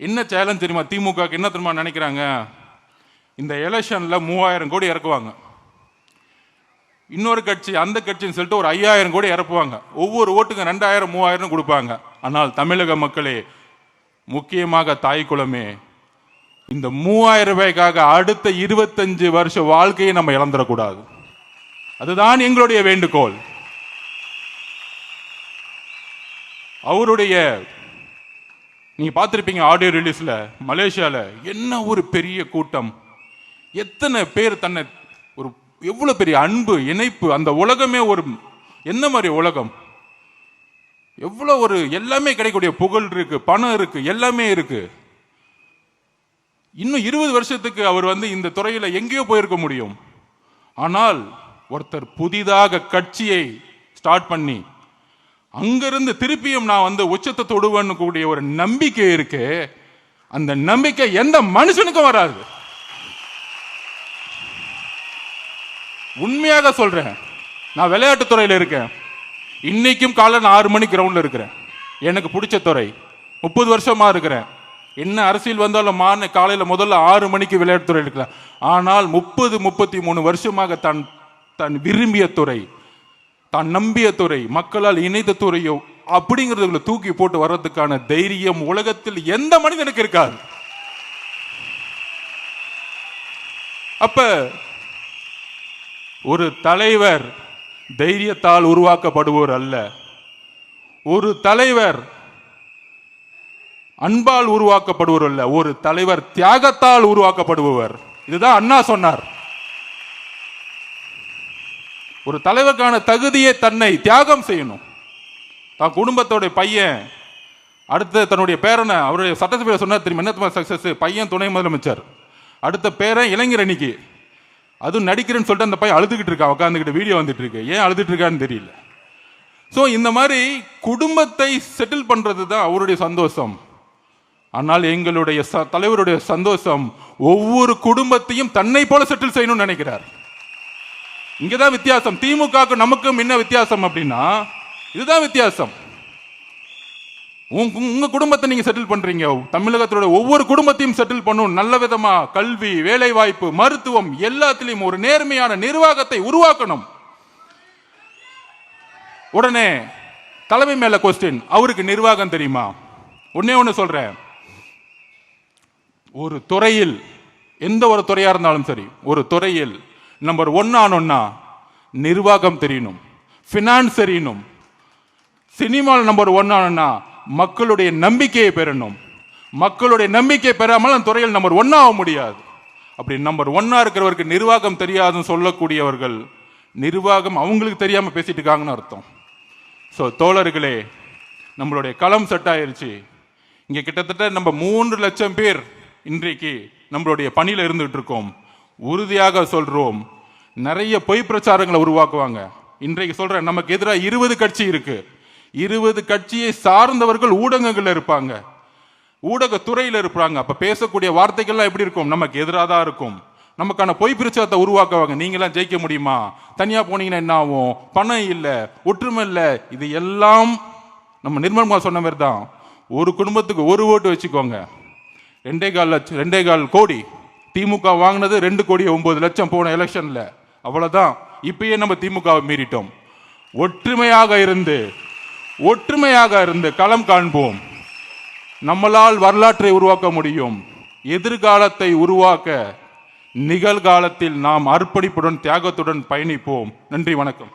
என்ன சேலஞ்ச் தெரியுமா? திமுக என்ன தெரியுமா நினைக்கிறாங்க? இந்த எலெக்ஷன்ல 3000 கோடி இறக்குவாங்க. இன்னொரு கட்சி அந்த கட்சின்னு சொல்லிட்டு ஒரு 5000 கோடி இறப்புவாங்க. ஒவ்வொரு ஓட்டுக்கு 2000 3000 கொடுப்பாங்க. ஆனால் தமிழக மக்களே, முக்கியமாக தாய் குலமே, இந்த 3000 ரூபாய்க்காக அடுத்த 25 வருஷ வாழ்க்கையை நம்ம இழந்துடக்கூடாது. அதுதான் எங்களுடைய வேண்டுகோள். அவருடைய நீங்க பார்த்திருப்பீங்க ஆடியோ ரிலீஸ்ல, மலேசியால என்ன ஒரு பெரிய கூட்டம், எத்தனை பேர் தன்னை ஒரு எவ்வளவு பெரிய அன்பு இணைப்பு, அந்த உலகமே ஒரு என்ன மாதிரி உலகம், எவ்வளவு ஒரு எல்லாமே கிடைக்கக்கூடிய புகழ் இருக்கு, பணம் இருக்கு, எல்லாமே இருக்கு. இன்னும் 20 வருஷத்துக்கு அவர் இந்த துறையில எங்கேயோ போயிருக்க முடியும். ஆனால் ஒருத்தர் புதிதாக கட்சியை ஸ்டார்ட் பண்ணி அங்கிருந்து திருப்பியும் நான் உச்சத்தை தொடுவேன்னு கூடிய ஒரு நம்பிக்கை இருக்கு. அந்த நம்பிக்கை எந்த மனுஷனுக்கும் வராது. உண்மையாக சொல்றேன். நான் விளையாட்டுத்துறையில் இருக்கேன். இன்னைக்கும் காலையில் 6 மணி கிரவுண்ட்ல இருக்கிறேன். எனக்கு பிடிச்ச துறை. 30 வருஷமா இருக்கிறேன். என்ன அரசியல் வந்தாலும் காலையில் முதல்ல 6 மணிக்கு விளையாட்டுத்துறை இருக்கலாம். ஆனால் 30-33 வருஷமாக தான் விரும்பிய துறை, தான் நம்பிய துறை, மக்களால் இணைந்த துறையோ அப்படிங்கிறதுல தூக்கி போட்டு வர்றதுக்கான தைரியம் உலகத்தில் எந்த மனிதனுக்கு இருக்காது. அப்ப ஒரு தலைவர் தைரியத்தால் உருவாக்கப்படுவோர் அல்ல. ஒரு தலைவர் அன்பால் உருவாக்கப்படுவோர் அல்ல. ஒரு தலைவர் தியாகத்தால் உருவாக்கப்படுபவர். இதுதான் அண்ணா சொன்னார். ஒரு தலைவருக்கான தகுதியை தன்னை தியாகம் செய்யணும். தான் குடும்பத்தோட பையன் அடுத்த தன்னுடைய பேரனை அவருடைய சட்டசபையில் சொன்னார் தெரியுமா? என்ன சக்சஸ்? பையன் துணை முதலமைச்சர், அடுத்த பேரன் இளைஞர் அணிக்கு. அதுவும் நடிக்கிறேன்னு சொல்லிட்டு அந்த பையன் அழுதுகிட்டு இருக்கான், உட்காந்துக்கிட்டு வீடியோ வந்துட்டு இருக்கு. ஏன் அழுதுட்டு இருக்கான்னு தெரியல. ஸோ இந்த மாதிரி குடும்பத்தை செட்டில் பண்றது தான் அவருடைய சந்தோஷம். ஆனால் எங்களுடைய தலைவருடைய சந்தோஷம் ஒவ்வொரு குடும்பத்தையும் தன்னை போல செட்டில் செய்யணும்னு நினைக்கிறார். இங்கதான் வித்தியாசம். திமுக நமக்கும் என்ன வித்தியாசம் அப்படின்னா, இதுதான் வித்தியாசம். உங்க குடும்பத்தை நீங்க செட்டில் பண்றீங்க. தமிழகத்தோட ஒவ்வொரு குடும்பத்தையும் செட்டில் பண்ணும். நல்ல விதமா கல்வி, வேலை வாய்ப்பு, மருத்துவம் எல்லாத்திலையும் ஒரு நேர்மையான நிர்வாகத்தை உருவாக்கணும். உடனே தலைமை மேல கொஸ்டின், அவருக்கு நிர்வாகம் தெரியுமா? ஒன்னே ஒன்னு சொல்றேன். ஒரு துறையில், எந்த ஒரு துறையா இருந்தாலும் சரி, ஒரு துறையில் நம்பர் 1 ஆனோன்னா நிர்வாகம் தெரியணும், பினான்ஸ் தெரியணும். சினிமாவில் நம்பர் 1 ஆனோன்னா மக்களுடைய நம்பிக்கையை பெறணும். மக்களுடைய நம்பிக்கை பெறாமல் அந்த துறையில் நம்பர் 1 ஆக முடியாது. அப்படி நம்பர் 1 இருக்கிறவருக்கு நிர்வாகம் தெரியாதுன்னு சொல்லக்கூடியவர்கள் நிர்வாகம் அவங்களுக்கு தெரியாம பேசிட்டு இருக்காங்கன்னு அர்த்தம். ஸோ தோழர்களே, நம்மளுடைய களம் செட் ஆயிருச்சு. இங்க கிட்டத்தட்ட நம்ம 3 லட்சம் பேர் இன்றைக்கு நம்மளுடைய பணியில இருந்துட்டு இருக்கோம். உறுதியாக சொல்றோம், நிறைய பொய் பிரச்சாரங்களை உருவாக்குவாங்க. இன்றைக்கு சொல்றேன், நமக்கு எதிராக 20 கட்சி இருக்கு. 20 கட்சியை சார்ந்தவர்கள் ஊடகங்கள்ல இருப்பாங்க, ஊடகத்துறையில் இருப்பாங்க. அப்ப பேசக்கூடிய வார்த்தைகள்லாம் எப்படி இருக்கும்? நமக்கு எதிராக தான் இருக்கும். நமக்கான பொய் பிரச்சாரத்தை உருவாக்குவாங்க. நீங்களாம் ஜெயிக்க முடியுமா? தனியா போனீங்கன்னா என்ன ஆகும்? பணம் இல்லை, ஒற்றுமை இல்லை. இது எல்லாம் நம்ம நிர்மல்குமார் சொன்ன மாதிரி தான். ஒரு குடும்பத்துக்கு 1 ஓட்டு வச்சுக்கோங்க, 2.25 கோடி. திமுக வாங்கினது 2,09,00,000 போன எலெக்ஷன்ல. அவ்வளவுதான். இப்பயே நம்ம திமுகவை மீறிட்டோம். ஒற்றுமையாக இருந்து களம் காண்போம். நம்மளால் வரலாற்றை உருவாக்க முடியும். எதிர்காலத்தை உருவாக்க நிகழ்காலத்தில் நாம் அர்ப்பணிப்புடன் தியாகத்துடன் பயணிப்போம். நன்றி, வணக்கம்.